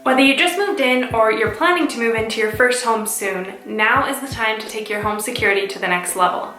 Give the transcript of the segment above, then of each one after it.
Whether you just moved in or you're planning to move into your first home soon, now is the time to take your home security to the next level.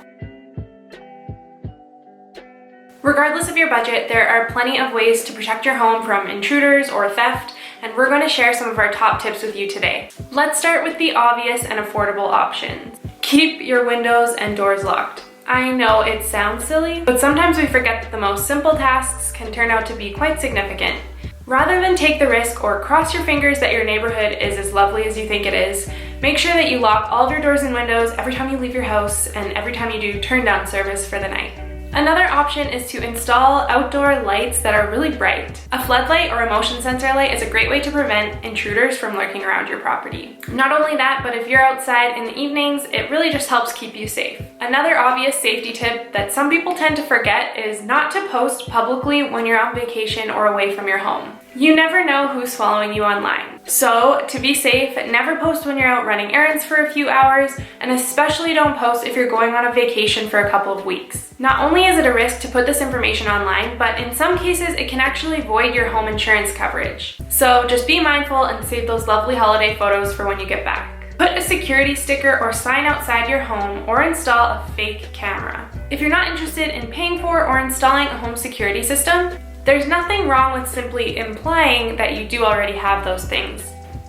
Regardless of your budget, there are plenty of ways to protect your home from intruders or theft, and we're going to share some of our top tips with you today. Let's start with the obvious and affordable options. Keep your windows and doors locked. I know it sounds silly, but sometimes we forget that the most simple tasks can turn out to be quite significant. Rather than take the risk or cross your fingers that your neighborhood is as lovely as you think it is, make sure that you lock all of your doors and windows every time you leave your house and every time you do turn down service for the night. Another option is to install outdoor lights that are really bright. A floodlight or a motion sensor light is a great way to prevent intruders from lurking around your property. Not only that, but if you're outside in the evenings, it really just helps keep you safe. Another obvious safety tip that some people tend to forget is not to post publicly when you're on vacation or away from your home. You never know who's following you online. So, to be safe, never post when you're out running errands for a few hours, and especially don't post if you're going on a vacation for a couple of weeks. Not only is it a risk to put this information online, but in some cases it can actually void your home insurance coverage. So just be mindful and save those lovely holiday photos for when you get back. Put a security sticker or sign outside your home or install a fake camera. If you're not interested in paying for or installing a home security system, there's nothing wrong with simply implying that you do already have those things.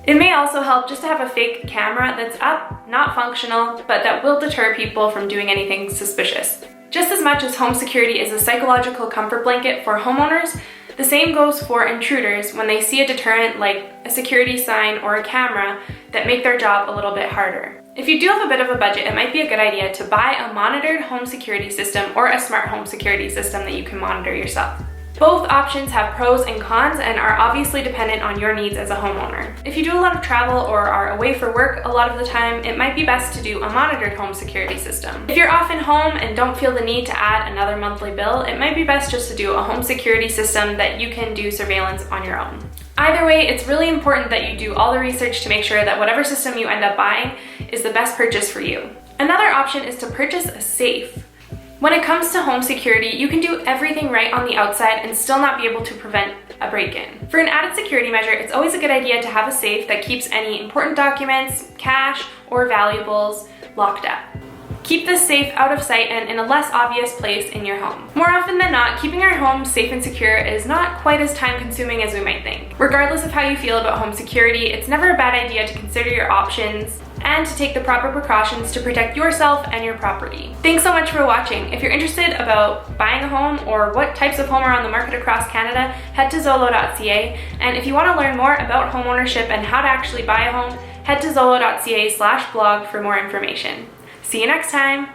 It may also help just to have a fake camera that's up, not functional, but that will deter people from doing anything suspicious. Just as much as home security is a psychological comfort blanket for homeowners, the same goes for intruders when they see a deterrent like a security sign or a camera that make their job a little bit harder. If you do have a bit of a budget, it might be a good idea to buy a monitored home security system or a smart home security system that you can monitor yourself. Both options have pros and cons and are obviously dependent on your needs as a homeowner. If you do a lot of travel or are away for work a lot of the time, it might be best to do a monitored home security system. If you're often home and don't feel the need to add another monthly bill, it might be best just to do a home security system that you can do surveillance on your own. Either way, it's really important that you do all the research to make sure that whatever system you end up buying is the best purchase for you. Another option is to purchase a safe. When it comes to home security, you can do everything right on the outside and still not be able to prevent a break-in. For an added security measure, it's always a good idea to have a safe that keeps any important documents, cash, or valuables locked up. Keep this safe out of sight and in a less obvious place in your home. More often than not, keeping our home safe and secure is not quite as time-consuming as we might think. Regardless of how you feel about home security, it's never a bad idea to consider your options and to take the proper precautions to protect yourself and your property. Thanks so much for watching. If you're interested about buying a home or what types of home are on the market across Canada, head to Zolo.ca. And if you want to learn more about homeownership and how to actually buy a home, head to Zolo.ca/blog for more information. See you next time.